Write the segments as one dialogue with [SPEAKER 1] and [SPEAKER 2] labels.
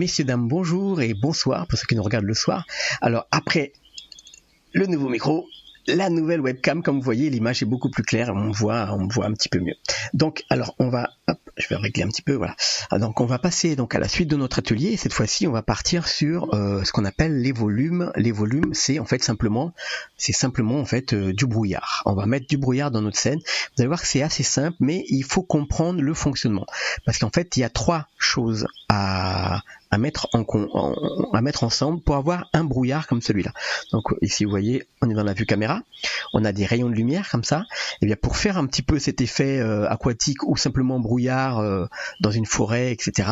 [SPEAKER 1] Messieurs, dames, bonjour et bonsoir pour ceux qui nous regardent le soir. Alors après le nouveau micro, la nouvelle webcam, comme vous voyez, l'image est beaucoup plus claire, on me voit un petit peu mieux. Donc alors on va, hop, je vais régler un petit peu, voilà. Donc on va passer donc à la suite de notre atelier et cette fois-ci on va partir sur ce qu'on appelle les volumes. Les volumes, c'est simplement en fait du brouillard. On va mettre du brouillard dans notre scène. Vous allez voir que c'est assez simple, mais il faut comprendre le fonctionnement parce qu'en fait il y a trois choses à mettre ensemble pour avoir un brouillard comme celui-là. Donc ici vous voyez, on est dans la vue caméra, on a des rayons de lumière comme ça. Et bien pour faire un petit peu cet effet aquatique ou simplement brouillard dans une forêt, etc.,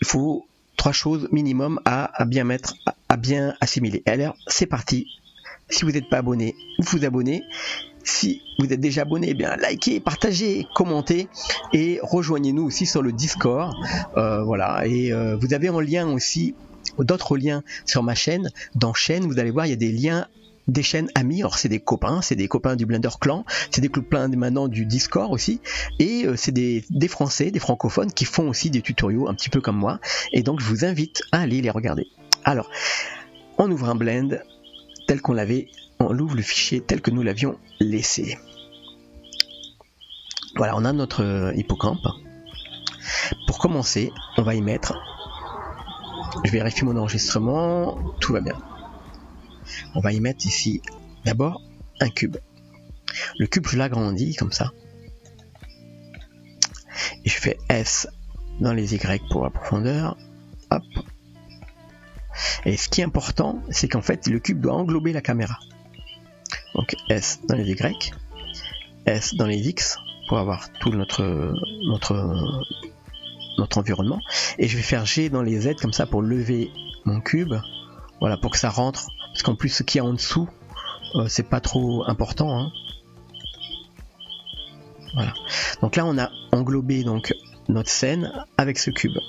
[SPEAKER 1] il faut trois choses minimum à bien mettre, à bien assimiler. Et alors c'est parti. Si vous n'êtes pas abonné, vous vous abonnez. Si vous êtes déjà abonné, eh bien likez, partagez, commentez et rejoignez-nous aussi sur le Discord. Voilà. Et vous avez en lien aussi d'autres liens sur ma chaîne. Dans chaîne, vous allez voir, il y a des liens des chaînes amis. Alors c'est des copains du Blender Clan, c'est des copains maintenant du Discord aussi, et c'est des Français, des francophones qui font aussi des tutoriaux un petit peu comme moi. Et donc je vous invite à aller les regarder. Alors, on ouvre un blend tel qu'on l'avait. On ouvre le fichier tel que nous l'avions laissé. Voilà, on a notre hippocampe. Pour commencer, on va y mettre, je vérifie mon enregistrement, tout va bien. On va y mettre ici d'abord un cube. Le cube, je l'agrandis comme ça. Et je fais S dans les Y pour la profondeur. Hop. Et ce qui est important, c'est qu'en fait, le cube doit englober la caméra. Donc S dans les Y, S dans les X pour avoir tout notre environnement. Et je vais faire G dans les Z comme ça pour lever mon cube. Voilà, pour que ça rentre. Parce qu'en plus, ce qu'il y a en dessous, c'est pas trop important. Hein. Voilà. Donc là, on a englobé donc notre scène avec ce cube.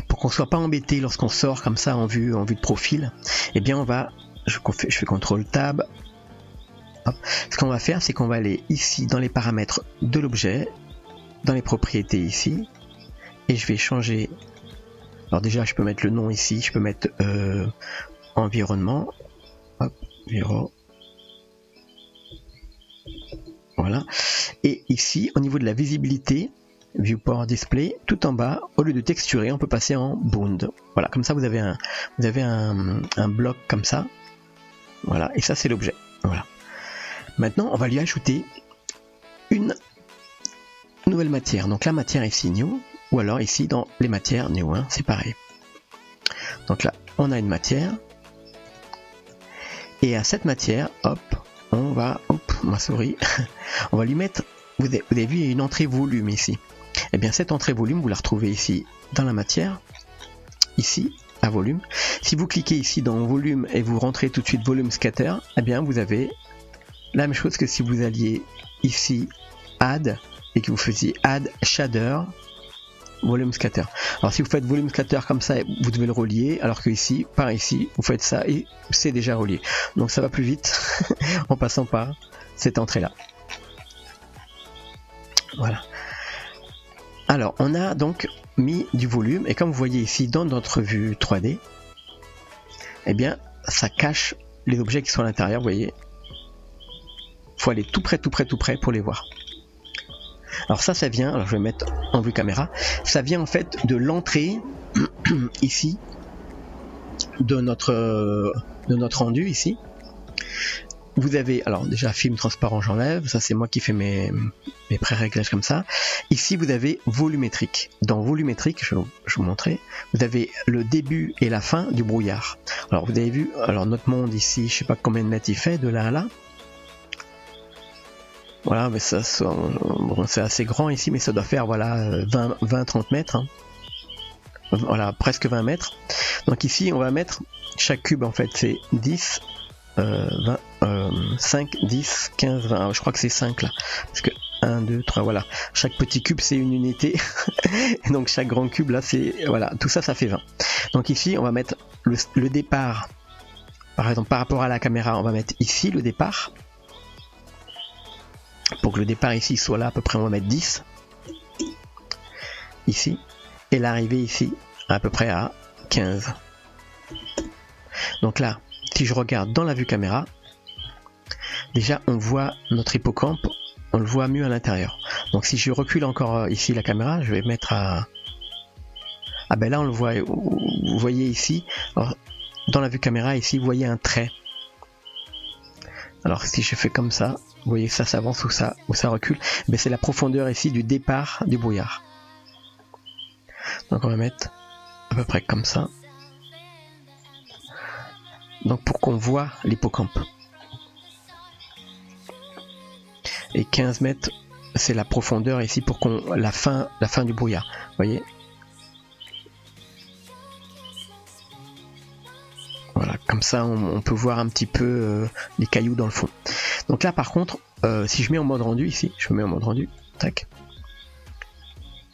[SPEAKER 1] Pour qu'on soit pas embêté lorsqu'on sort comme ça en vue de profil, eh bien on va, je fais CTRL Tab. Hop. Ce qu'on va faire, c'est qu'on va aller ici dans les paramètres de l'objet, dans les propriétés ici, et je vais changer. Alors déjà, je peux mettre le nom ici, je peux mettre environnement. Hop, voilà. Et ici, au niveau de la visibilité, Viewport Display, tout en bas, au lieu de texturer, on peut passer en bound. Voilà, comme ça vous avez un bloc comme ça. Voilà, et ça c'est l'objet. Voilà. Maintenant, on va lui ajouter une nouvelle matière. Donc la matière ici new, ou alors ici dans les matières new, hein, c'est pareil. Donc là, on a une matière. Et à cette matière, hop, on va, ma souris, on va lui mettre, vous avez vu, il y a une entrée volume ici. Et bien cette entrée volume, vous la retrouvez ici dans la matière, ici à volume. Si vous cliquez ici dans volume et vous rentrez tout de suite volume scatter, et bien vous avez la même chose que si vous alliez ici add et que vous faisiez add shader volume scatter. Alors si vous faites volume scatter comme ça, vous devez le relier, alors que ici, par ici, vous faites ça et c'est déjà relié. Donc ça va plus vite en passant par cette entrée là. Voilà. Alors, on a donc mis du volume, et comme vous voyez ici dans notre vue 3D, eh bien, ça cache les objets qui sont à l'intérieur, vous voyez. Il faut aller tout près pour les voir. Alors ça vient, alors je vais mettre en vue caméra, ça vient en fait de l'entrée, ici, de notre rendu, ici. Vous avez, alors déjà film transparent j'enlève, ça c'est moi qui fais mes pré-réglages comme ça. Ici vous avez volumétrique. Dans volumétrique, je vais vous montrer, vous avez le début et la fin du brouillard. Alors vous avez vu, alors notre monde ici, je sais pas combien de mètres il fait, de là à là. Voilà, mais ça, bon, c'est assez grand ici, mais ça doit faire voilà 20-30 mètres. Hein. Voilà, presque 20 mètres. Donc ici on va mettre, chaque cube en fait c'est 10, 20, 5, 10, 15, 20, je crois que c'est 5 là, parce que 1, 2, 3, voilà, chaque petit cube c'est une unité, et donc chaque grand cube là c'est, voilà, tout ça, ça fait 20. Donc ici on va mettre le départ, par exemple par rapport à la caméra, on va mettre ici le départ, pour que le départ ici soit là à peu près, on va mettre 10, ici, et l'arrivée ici à peu près à 15. Donc là, si je regarde dans la vue caméra, déjà on voit notre hippocampe, on le voit mieux à l'intérieur. Donc si je recule encore ici la caméra, je vais mettre à... Ah ben là on le voit, vous voyez ici, alors, dans la vue caméra ici, vous voyez un trait. Alors si je fais comme ça, vous voyez que ça s'avance ou ça recule, mais c'est la profondeur ici du départ du brouillard. Donc on va mettre à peu près comme ça. Donc pour qu'on voit l'hippocampe. Et 15 mètres, c'est la profondeur ici pour qu'on la fin du brouillard. Vous voyez? Voilà, comme ça on peut voir un petit peu les cailloux dans le fond. Donc là par contre, si je mets en mode rendu ici, je mets en mode rendu, tac.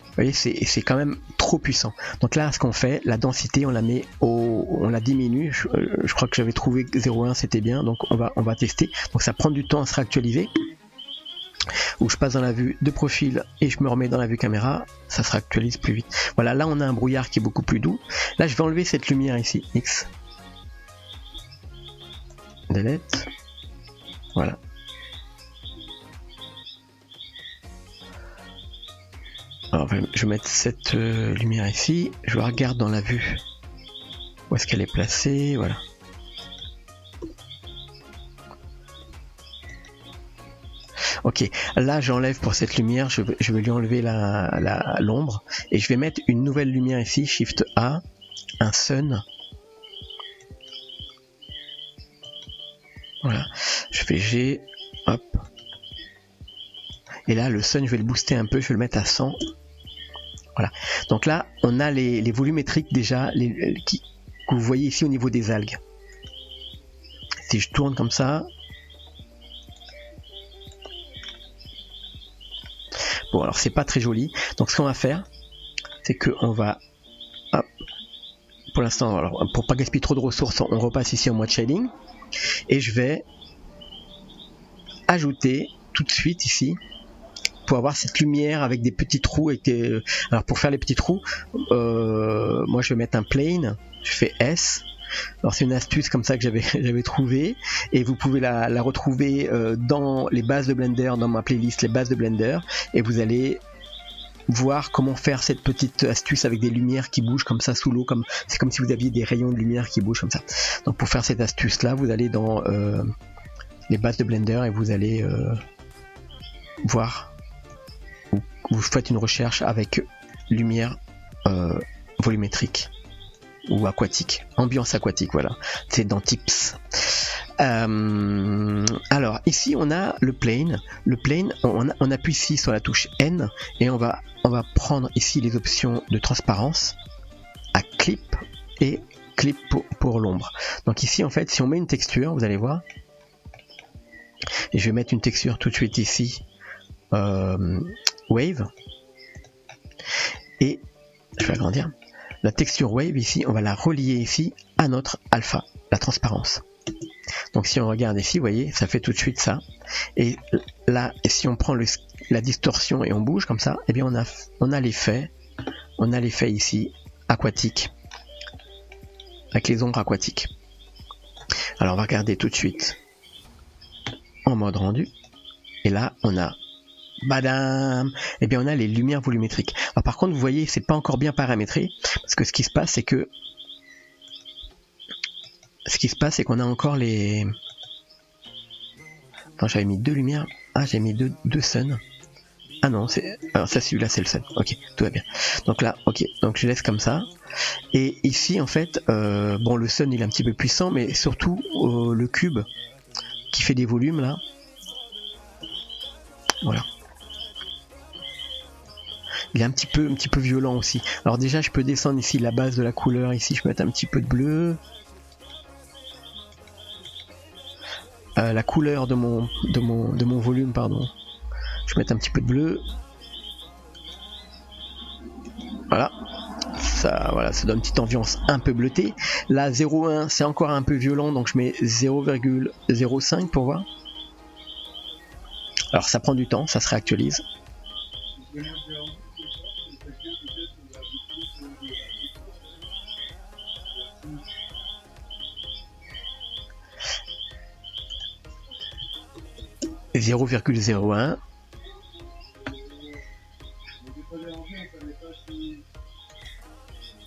[SPEAKER 1] Vous voyez, c'est quand même trop puissant. Donc là, ce qu'on fait, la densité, on la met on la diminue. Je crois que j'avais trouvé 0,1, c'était bien. Donc on va tester. Donc ça prend du temps à se réactualiser. Où je passe dans la vue de profil et je me remets dans la vue caméra, ça se réactualise plus vite. Voilà, là on a un brouillard qui est beaucoup plus doux. Là, je vais enlever cette lumière ici, X. Delete. Voilà. Alors, je vais mettre cette lumière ici. Je regarde dans la vue où est-ce qu'elle est placée. Voilà. Ok, là j'enlève pour cette lumière, je vais lui enlever l'ombre et je vais mettre une nouvelle lumière ici, Shift A, un sun. Voilà, je fais G, hop. Et là le sun, je vais le booster un peu, je vais le mettre à 100. Voilà, donc là on a les volumétriques déjà, que vous voyez ici au niveau des algues. Si je tourne comme ça, bon alors c'est pas très joli, donc ce qu'on va faire, c'est qu'on va, hop, pour l'instant, alors pour pas gaspiller trop de ressources, on repasse ici en mode shading, et je vais ajouter tout de suite ici, pour avoir cette lumière avec des petits trous. Alors pour faire les petits trous, moi je vais mettre un plane, je fais S. Alors c'est une astuce comme ça que j'avais trouvé, et vous pouvez la retrouver dans les bases de Blender, dans ma playlist les bases de Blender, et vous allez voir comment faire cette petite astuce avec des lumières qui bougent comme ça sous l'eau, c'est comme si vous aviez des rayons de lumière qui bougent comme ça. Donc pour faire cette astuce là, vous allez dans les bases de Blender et vous allez voir, vous faites une recherche avec lumière volumétrique ou aquatique, ambiance aquatique, voilà, c'est dans Tips. Alors ici on a le plane, on appuie ici sur la touche N et on va prendre ici les options de transparence à clip et clip pour l'ombre. Donc ici en fait si on met une texture, vous allez voir, et je vais mettre une texture tout de suite ici, wave, et je vais agrandir la texture wave ici, on va la relier ici à notre alpha, la transparence. Donc si on regarde ici, vous voyez, ça fait tout de suite ça. Et là, si on prend la distorsion et on bouge comme ça, eh bien on a l'effet ici aquatique, avec les ombres aquatiques. Alors on va regarder tout de suite en mode rendu. Et là, on a badam, et bien on a les lumières volumétriques. Alors par contre, vous voyez, c'est pas encore bien paramétré, parce que ce qui se passe, c'est qu'on a encore les... Attends, j'avais mis deux lumières. Ah, j'ai mis deux suns. Ah non, alors ça, celui-là, c'est le sun. Ok, tout va bien. Donc là, ok, donc je laisse comme ça. Et ici, en fait, bon, le sun, il est un petit peu puissant, mais surtout le cube qui fait des volumes là. Voilà. Il est un petit peu violent aussi. Alors déjà, je peux descendre ici la base de la couleur. Ici, je peux mettre un petit peu de bleu. La couleur de mon volume, pardon. Je vais mettre un petit peu de bleu. Voilà. Ça donne une petite ambiance un peu bleutée. Là, 0,1, c'est encore un peu violent, donc je mets 0,05 pour voir. Alors ça prend du temps, ça se réactualise. 0,01.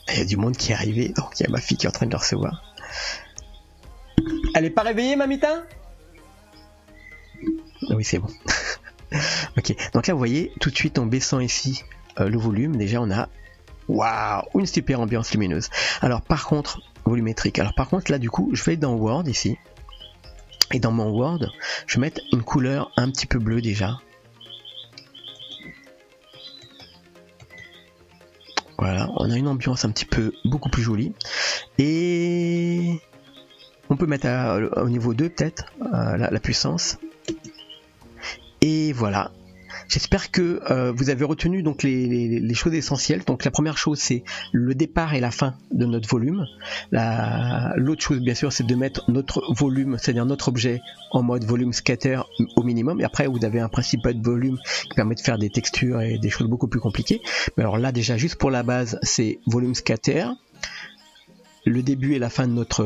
[SPEAKER 1] Il y a du monde qui est arrivé, donc il y a ma fille qui est en train de le recevoir. Elle est pas réveillée, mamita? Oui, c'est bon. Ok, donc là vous voyez, tout de suite en baissant ici le volume, déjà on a waouh, une super ambiance lumineuse. Alors par contre, volumétrique. Alors par contre là du coup, je vais dans Word ici. Et dans mon Word, je vais mettre une couleur un petit peu bleue déjà. Voilà, on a une ambiance un petit peu beaucoup plus jolie. Et on peut mettre au niveau 2 peut-être la puissance. Et voilà. J'espère que vous avez retenu donc les choses essentielles. Donc la première chose c'est le départ et la fin de notre volume. L'autre chose bien sûr c'est de mettre notre volume, c'est-à-dire notre objet en mode volume scatter au minimum. Et après vous avez un principal de volume qui permet de faire des textures et des choses beaucoup plus compliquées. Mais alors là déjà juste pour la base c'est volume scatter. Le début et la fin de notre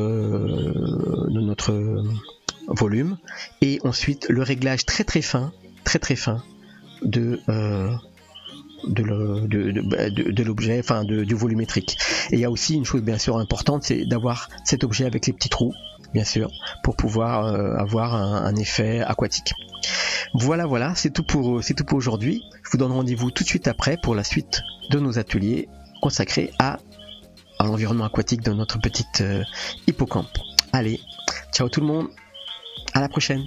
[SPEAKER 1] volume. Et ensuite le réglage très fin de l'objet, enfin du volumétrique. Et il y a aussi une chose bien sûr importante, c'est d'avoir cet objet avec les petits trous, bien sûr, pour pouvoir avoir un effet aquatique. Voilà, c'est tout pour aujourd'hui. Je vous donne rendez-vous tout de suite après pour la suite de nos ateliers consacrés à l'environnement aquatique de notre petite hippocampe. Allez, ciao tout le monde, à la prochaine.